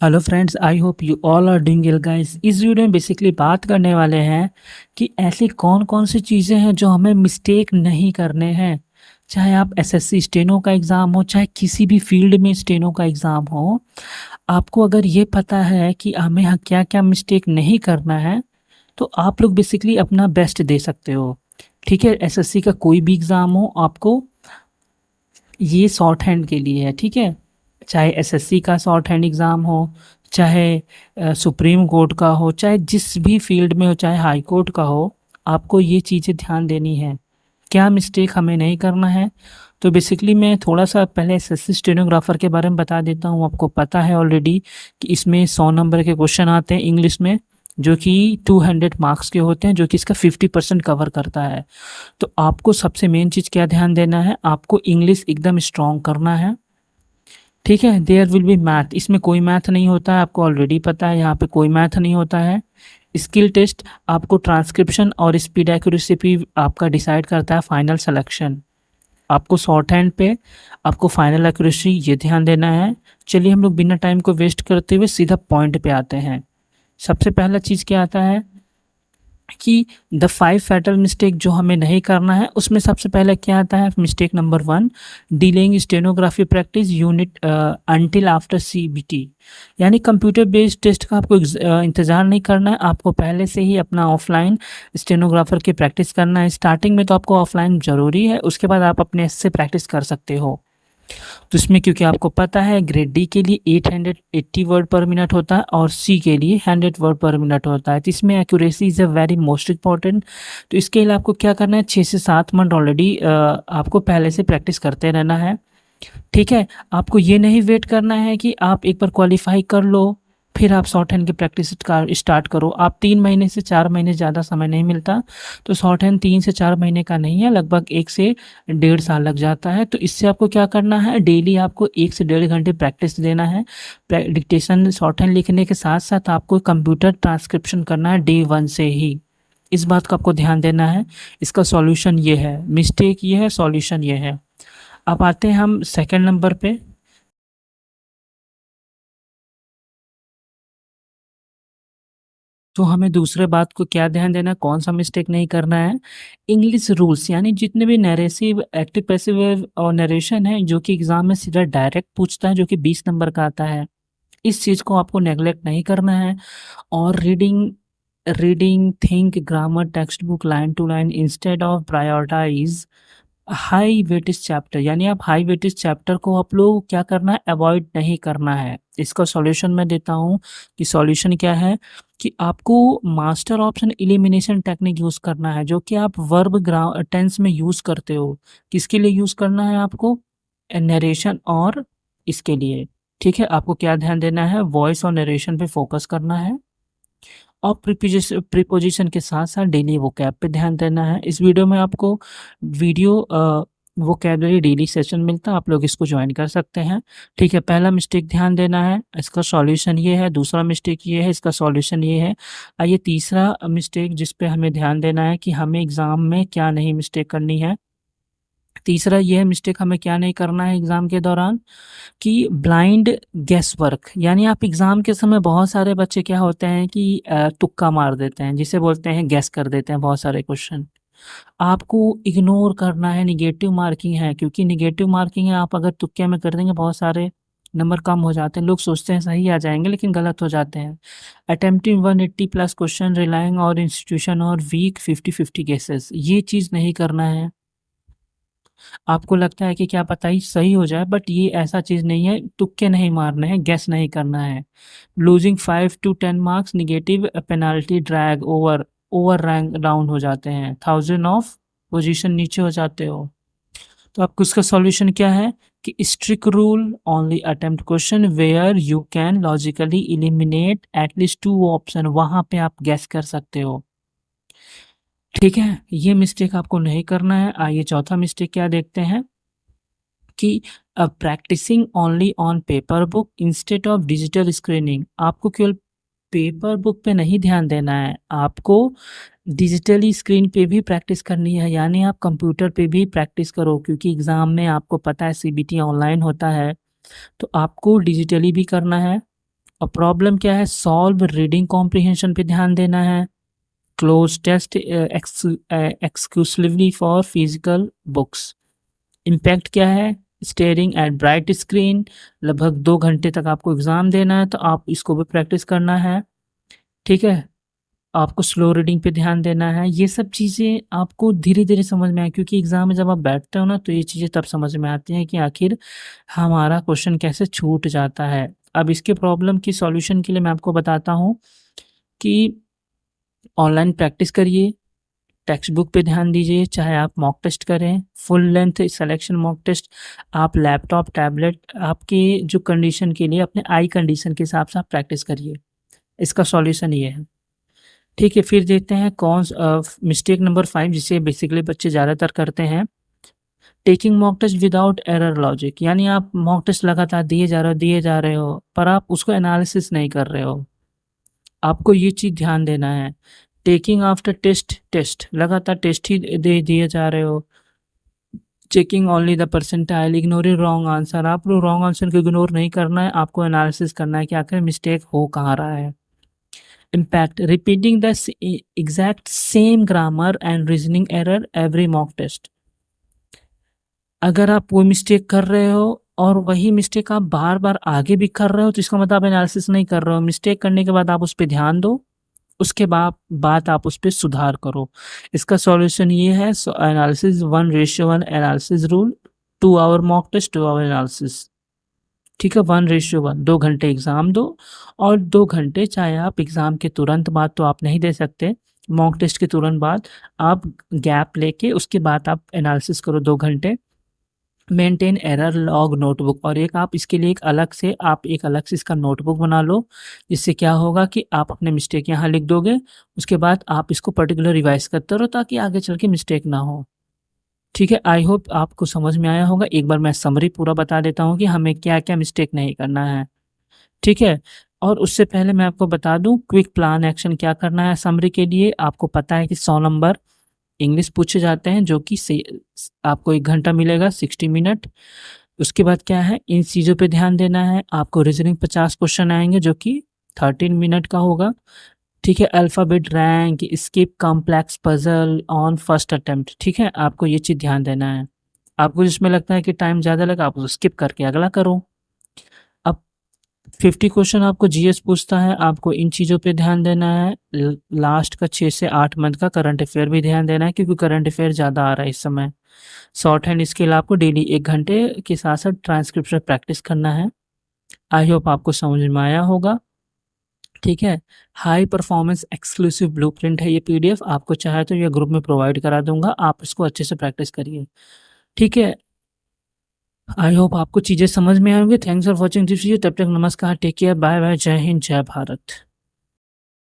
Hello friends, I hope you all are doing well guys. इस video में basically बात करने वाले हैं कि ऐसी कौन कौन सी चीज़ें हैं जो हमें मिस्टेक नहीं करने हैं। चाहे आप एसएससी स्टेनो का एग्ज़ाम हो, चाहे किसी भी फील्ड में स्टेनो का एग्ज़ाम हो, आपको अगर ये पता है कि हमें यहाँ क्या क्या मिस्टेक नहीं करना है, तो आप लोग बेसिकली अपना बेस्ट दे सकते हो। ठीक है, एसएससी का कोई भी एग्ज़ाम हो, आपको ये शॉर्ट हैंड के लिए है। ठीक है, चाहे एसएससी का शॉर्ट हैंड एग्ज़ाम हो, चाहे सुप्रीम कोर्ट का हो, चाहे जिस भी फील्ड में हो, चाहे हाई कोर्ट का हो, आपको ये चीज़ें ध्यान देनी है। क्या मिस्टेक हमें नहीं करना है। तो बेसिकली मैं थोड़ा सा पहले एसएससी स्टेनोग्राफर के बारे में बता देता हूँ। आपको पता है ऑलरेडी कि इसमें 100 नंबर के क्वेश्चन आते हैं इंग्लिश में, जो कि 200 मार्क्स के होते हैं, जो कि इसका 50% कवर करता है। तो आपको सबसे मेन चीज़ क्या ध्यान देना है, आपको इंग्लिश एकदम स्ट्रॉन्ग करना है। ठीक है, देयर विल बी मैथ, इसमें कोई मैथ नहीं होता है, आपको ऑलरेडी पता है, यहाँ पे कोई मैथ नहीं होता है। स्किल टेस्ट आपको ट्रांसक्रिप्शन और स्पीड एक्यूरेसी भी आपका डिसाइड करता है फाइनल सिलेक्शन। आपको शॉर्ट हैंड पे आपको फाइनल एक्यूरेसी ये ध्यान देना है। चलिए हम लोग बिना टाइम को वेस्ट करते हुए सीधा पॉइंट पे आते हैं। सबसे पहला चीज़ क्या आता है कि द 5 फैटल मिस्टेक जो हमें नहीं करना है, उसमें सबसे पहले क्या आता है, mistake number 1, delaying stenography practice unit until after CBT. यानी कंप्यूटर बेस्ड टेस्ट का आपको इंतज़ार नहीं करना है, आपको पहले से ही अपना ऑफलाइन स्टेनोग्राफर की प्रैक्टिस करना है। स्टार्टिंग में तो आपको ऑफलाइन ज़रूरी है, उसके बाद आप अपने से प्रैक्टिस कर सकते हो। तो इसमें क्योंकि आपको पता है ग्रेड डी के लिए 880 वर्ड पर मिनट होता है और सी के लिए 100 वर्ड पर मिनट होता है, तो इसमें accuracy is a very most important. तो इसके लिए आपको क्या करना है, 6 से 7 मंथ ऑलरेडी आपको पहले से प्रैक्टिस करते रहना है। ठीक है, आपको ये नहीं वेट करना है कि आप एक बार क्वालिफाई कर लो फिर आप शॉर्ट हैंड की प्रैक्टिस स्टार्ट करो। आप 3 महीने से 4 महीने ज़्यादा समय नहीं मिलता, तो शॉर्ट हैंड 3 से 4 महीने का नहीं है, लगभग 1 से 1.5 साल लग जाता है। तो इससे आपको क्या करना है, डेली आपको 1 से 1.5 घंटे प्रैक्टिस देना है। डिक्टेशन शॉर्ट हैंड लिखने के साथ साथ आपको कंप्यूटर ट्रांसक्रिप्शन करना है डे 1 से ही। इस बात का आपको ध्यान देना है। इसका सॉल्यूशन ये है, मिस्टेक ये है, सॉल्यूशन ये है। अब आते हैं हम सेकंड नंबर पे। तो हमें दूसरे बात को क्या ध्यान देना है, कौन सा मिस्टेक नहीं करना है। इंग्लिश रूल्स, यानी जितने भी नरेसिव एक्टिव पैसिव और नरेशन है, जो कि एग्जाम में सीधा डायरेक्ट पूछता है, जो कि 20 नंबर का आता है, इस चीज़ को आपको नेग्लेक्ट नहीं करना है। और reading reading think grammar textbook line to line instead of prioritize high weightage chapter. यानी आप हाई वेटेज चैप्टर को आप लोग क्या करना है, अवॉइड नहीं करना है। इसका सॉल्यूशन मैं देता हूँ कि सॉल्यूशन क्या है, कि आपको master option elimination technique use करना है, जो कि आप वर्ब टेंस में यूज़ करते हो। किसके लिए यूज़ करना है आपको, नरेशन और इसके लिए। ठीक है, आपको क्या ध्यान देना है, वॉइस और नरेशन पे फोकस करना है, और प्रीपोजिशन के साथ-साथ डेली वोकैब पे ध्यान देना है। इस वीडियो में आपको वीडियो वोकैबुलरी डेली सेशन मिलता है, आप लोग इसको जॉइन कर सकते हैं। ठीक है, पहला मिस्टेक ध्यान देना है, इसका सॉल्यूशन ये है, दूसरा मिस्टेक ये है, इसका सॉल्यूशन ये है। आइए तीसरा मिस्टेक जिस पे हमें ध्यान देना है कि हमें एग्ज़ाम में क्या नहीं मिस्टेक करनी है। तीसरा ये है मिस्टेक हमें क्या नहीं करना है एग्ज़ाम के दौरान, कि ब्लाइंड गेस वर्क। यानी आप एग्ज़ाम के समय बहुत सारे बच्चे क्या होते हैं कि तुक्का मार देते हैं, जिसे बोलते हैं गेस कर देते हैं बहुत सारे क्वेश्चन। आपको इग्नोर करना है, नेगेटिव मार्किंग है, क्योंकि नेगेटिव मार्किंग है, आप अगर तुक्के में कर देंगे बहुत सारे नंबर कम हो जाते हैं। लोग सोचते हैं सही आ जाएंगे लेकिन गलत हो जाते हैं। अटेम्प्टिंग 180 प्लस क्वेश्चन, रिलाइंग और इंस्टीट्यूशन और वीक 50-50 गेसेस, ये चीज़ नहीं करना है। आपको लगता है कि क्या पता ही सही हो जाए, बट ये ऐसा चीज़ नहीं है, तुक्के नहीं मारने हैं, गेस नहीं करना है। Losing 5 to 10 marks negative penalty drag over rank down हो जाते हैं, 1000 ऑफ पोजीशन नीचे हो जाते हो। तो आपको इसका सॉल्यूशन क्या है, कि strict rule only attempt question where you can logically eliminate at least 2 option, वहाँ पे आप गेस कर सकते हो। ठीक है, ये मिस्टेक आपको नहीं करना है। आइए चौथा मिस्टेक क्या देखते हैं, कि practicing only on paper book instead of digital screening. आपको केवल पेपर बुक पे नहीं ध्यान देना है, आपको डिजिटली स्क्रीन पे भी प्रैक्टिस करनी है। यानी आप कंप्यूटर पे भी प्रैक्टिस करो, क्योंकि एग्ज़ाम में आपको पता है सीबीटी ऑनलाइन होता है, तो आपको डिजिटली भी करना है और प्रॉब्लम क्या है, सॉल्व रीडिंग कॉम्प्रिहेंशन पे ध्यान देना है, close test exclusively for physical books. Impact क्या है, स्टेयरिंग एट ब्राइट स्क्रीन, लगभग 2 घंटे तक आपको एग्ज़ाम देना है तो आप इसको भी प्रैक्टिस करना है। ठीक है, आपको स्लो रीडिंग पे ध्यान देना है। ये सब चीज़ें आपको धीरे-धीरे समझ में आए, क्योंकि एग्ज़ाम में जब आप बैठते हो ना तो ये चीज़ें तब समझ में आती हैं कि आखिर हमारा क्वेश्चन कैसे छूट जाता है। अब इसके प्रॉब्लम की सॉल्यूशन के लिए मैं आपको बताता हूँ कि ऑनलाइन प्रैक्टिस करिए, टेक्स्ट बुक पे ध्यान दीजिए, चाहे आप मॉक टेस्ट करें, full length selection mock test, आप लैपटॉप, टैबलेट, आपके जो कंडीशन के लिए अपने आई कंडीशन के हिसाब से आप प्रैक्टिस करिए। इसका सॉल्यूशन ये है। ठीक है, फिर देखते हैं मिस्टेक नंबर 5 जिसे बेसिकली बच्चे ज़्यादातर करते हैं, taking mock test without error logic. यानी आप मॉक टेस्ट लगातार दिए जा रहे हो, पर आप उसको एनालिसिस नहीं कर रहे हो। आपको ये चीज़ ध्यान देना है। टेकिंग आफ्टर टेस्ट लगातार टेस्ट ही दिए जा रहे हो। Checking only the percentile, ignoring wrong answer. आप लोग रॉन्ग आंसर को इग्नोर नहीं करना है, आपको एनालिसिस करना है कि आखिर मिस्टेक हो कहाँ रहा है। Impact, repeating the exact same grammar and reasoning error every mock test. अगर आप वो मिस्टेक कर रहे हो और वही मिस्टेक आप बार बार आगे भी कर रहे हो तो इसका मतलब आप एनालिसिस नहीं कर रहे हो। मिस्टेक करने के बाद आप उस पर ध्यान दो, उसके बाद आप उस पर सुधार करो। इसका सॉल्यूशन ये है, analysis 1:1 analysis rule, 2 hour mock test, 2 hour analysis. ठीक है, 1:1, 2 घंटे एग्ज़ाम दो और 2 घंटे, चाहे आप एग्ज़ाम के तुरंत बाद तो आप नहीं दे सकते, मॉक टेस्ट के तुरंत बाद आप गैप लेके उसके बाद आप एनालिसिस करो 2 घंटे। मेंटेन एरर लॉग नोटबुक, और एक आप इसके लिए एक अलग से इसका नोटबुक बना लो, जिससे क्या होगा कि आप अपने मिस्टेक यहाँ लिख दोगे, उसके बाद आप इसको पर्टिकुलर रिवाइज करते रहो ताकि आगे चल के मिस्टेक ना हो। ठीक है, आई होप आपको समझ में आया होगा। एक बार मैं समरी पूरा बता देता हूँ कि हमें क्या-क्या मिस्टेक नहीं करना है। ठीक है, और उससे पहले मैं आपको बता दूँ क्विक प्लान एक्शन क्या करना है समरी के लिए। आपको पता है कि 100 नंबर इंग्लिश पूछे जाते हैं, जो कि आपको 1 घंटा मिलेगा, 60 मिनट। उसके बाद क्या है, इन चीज़ों पे ध्यान देना है। आपको रीजनिंग 50 क्वेश्चन आएँगे जो कि 13 मिनट का होगा। ठीक है, alphabet rank, skip complex puzzle on first attempt. ठीक है, आपको ये चीज़ ध्यान देना है। आपको जिसमें लगता है कि टाइम ज़्यादा लगा, आप उसको स्किप करके अगला करो। अब 50 क्वेश्चन आपको जीएस पूछता है, आपको इन चीज़ों पे ध्यान देना है। लास्ट का 6 से 8 मंथ का करंट अफेयर भी ध्यान देना है, क्योंकि करंट अफेयर ज़्यादा आ रहा है इस समय। शॉर्ट हैंड स्किल आपको डेली 1 घंटे के साथ-साथ ट्रांसक्रिप्शन प्रैक्टिस करना है। आई होप आपको समझ में आया होगा। ठीक है, हाई परफॉर्मेंस एक्सक्लूसिव ब्लूप्रिंट है ये पीडीएफ, आपको चाहे तो ये ग्रुप में प्रोवाइड करा दूँगा, आप इसको अच्छे से प्रैक्टिस करिए। ठीक है, आई होप आपको चीज़ें समझ में आई होंगी। Thanks for watching this video. तब तक नमस्कार, टेक केयर, बाय बाय, जय हिंद, जय भारत।